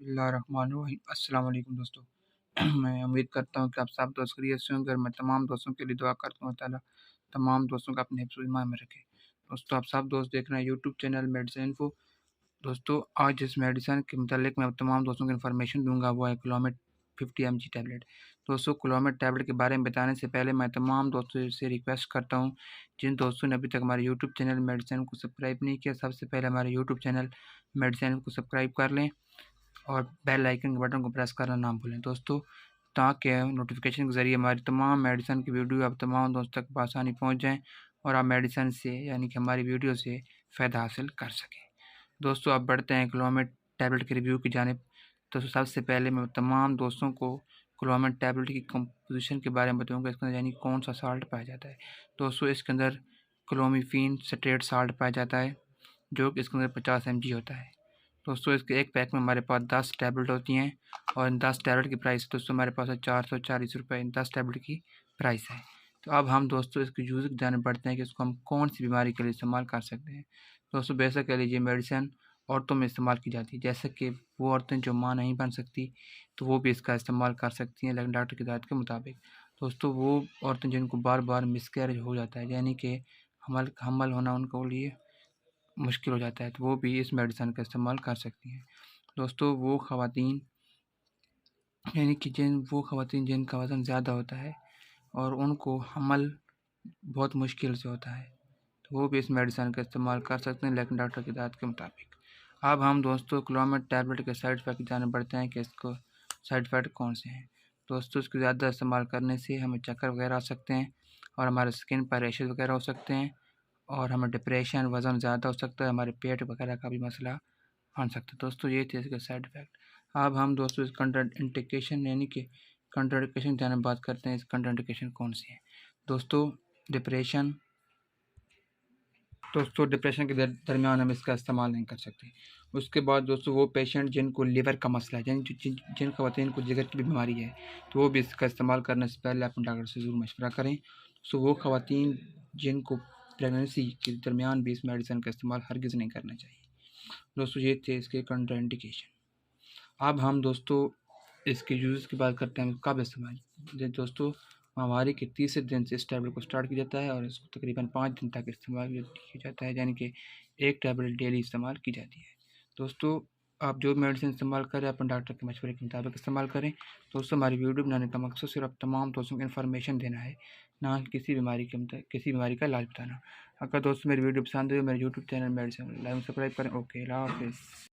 बिस्मिल्लाहिर्रहमानिर्रहीम। अस्सलाम वालेकुम दोस्तों। मैं उम्मीद करता हूँ कि आप सब दोस्त खैरियत से होंगे और मैं तमाम दोस्तों के लिए दुआ करता हूँ ताला तमाम दोस्तों को अपने हिफ्ज़ ईमान में रखे। दोस्तों आप सब दोस्त देख रहे हैं यूट्यूब चैनल मेडिसिन इन्फो। दोस्तों आज जिस मेडिसिन के मुतालिक मैं तमाम दोस्तों को इन्फॉर्मेशन दूंगा वो है क्लोमिड 50 mg टैबलेट। दोस्तों क्लोमिड टैबलेट के बारे में बताने से पहले मैं तमाम दोस्तों से रिक्वेस्ट करता हूँ, जिन दोस्तों ने अभी तक हमारे यूट्यूब चैनल मेडिसिन को सब्सक्राइब नहीं किया, सबसे पहले हमारे यूट्यूब चैनल मेडिसिन को सब्सक्राइब कर लें और बेल आइकन के बटन को प्रेस करना ना भूलें दोस्तों, ताकि नोटिफिकेशन के ज़रिए हमारी तमाम मेडिसिन की वीडियो आप तमाम दोस्तों तक आसानी पहुंच जाएं और आप मेडिसिन से यानी कि हमारी वीडियो से फ़ायदा हासिल कर सकें। दोस्तों अब बढ़ते हैं क्लोमिड टैबलेट के रिव्यू की जानिब। दोस्तों सबसे पहले मैं तमाम दोस्तों को क्लोमिड टैबलेट की कंपोजिशन के बारे में बताऊँगा, इसके अंदर यानी कौन सा साल्ट पाया जाता है। दोस्तों इसके अंदर क्लोमिफीन स्ट्रेट साल्ट पाया जाता है, जो कि इसके अंदर 50 mg होता है। दोस्तों इसके एक पैक में हमारे पास 10 टैबलेट होती हैं और इन 10 टैबलेट की प्राइस दोस्तों हमारे पास है 440 रुपये। इन 10 टैबलेट की प्राइस है। तो अब हम दोस्तों इसके यूज़ की जाने बढ़ते हैं कि इसको हम कौन सी बीमारी के लिए इस्तेमाल कर सकते हैं। दोस्तों बेशक कह लीजिए मेडिसिन औरतों में इस्तेमाल की जाती है, जैसे कि वो औरतें जो माँ नहीं बन सकती तो वो भी इसका इस्तेमाल कर सकती हैं, लेकिन डॉक्टर की हिदायत के मुताबिक। दोस्तों वो औरतें जिनको बार बार मिसकैरेज हो जाता है, यानी कि हमल होना उनको लिए मुश्किल हो जाता है, तो वो भी इस मेडिसिन का इस्तेमाल कर सकती हैं। दोस्तों वो ख़वातीन यानी कि जिनका वज़न ज़्यादा होता है और उनको हमल बहुत मुश्किल से होता है, तो वो भी इस मेडिसिन का इस्तेमाल कर सकते हैं, लेकिन डॉक्टर की हिदायत के मुताबिक। अब हम दोस्तों क्लोमिड टैबलेट के साइड इफ़ेक्ट जाने बढ़ते हैं कि इसको साइड इफ़ेक्ट कौन से हैं। दोस्तों इसको ज़्यादा इस्तेमाल करने से हमें चक्कर वगैरह आ सकते हैं और हमारे स्किन पर रैशेज़ वगैरह हो सकते हैं और हमें डिप्रेशन, वज़न ज़्यादा हो सकता है, हमारे पेट वगैरह का भी मसला बन सकता है। दोस्तों ये थे इसके साइड इफ़ेक्ट। अब हम दोस्तों इस कंट्राइंडिकेशन यानी कि कंट्राइंडिकेशन की बात करते हैं। इस कंट्राइंडिकेशन कौन सी है। दोस्तों डिप्रेशन के दरमियान हम इसका इस्तेमाल नहीं कर सकते। उसके बाद दोस्तों वो पेशेंट जिनको लिवर का मसला है, जिन ख़वातीन को जिगर की बीमारी है, तो वो भी इसका इस्तेमाल करने से पहले अपने डॉक्टर से ज़रूर मशवरा करें। सो वो ख़वातीन जिनको प्रेगनेंसी के दरमियान भी इस मेडिसिन का इस्तेमाल हरगिज़ नहीं करना चाहिए। दोस्तों ये थे इसके कंट्राइंडिकेशन। अब हम दोस्तों इसके यूज़ की बात करते हैं कब इस्तेमाल। दोस्तों माहवारी के तीसरे दिन से इस टैबलेट को स्टार्ट किया जाता है और इसको तकरीबन 5 दिन तक इस्तेमाल किया जाता है, यानी कि एक टैबलेट डेली इस्तेमाल की जाती है। दोस्तों आप जो मेडिसिन इस्तेमाल करें अपने डॉक्टर के मशवरे के मुताबिक इस्तेमाल करें। दोस्तों हमारी वीडियो बनाने का मकसद सिर्फ तमाम दोस्तों को इन्फॉर्मेशन देना है, ना कि किसी बीमारी का इलाज बताना। अगर दोस्तों मेरी वीडियो पसंद है तो मेरे YouTube channel medicine like subscribe करें। ओके, अल्लाह हाफिज़।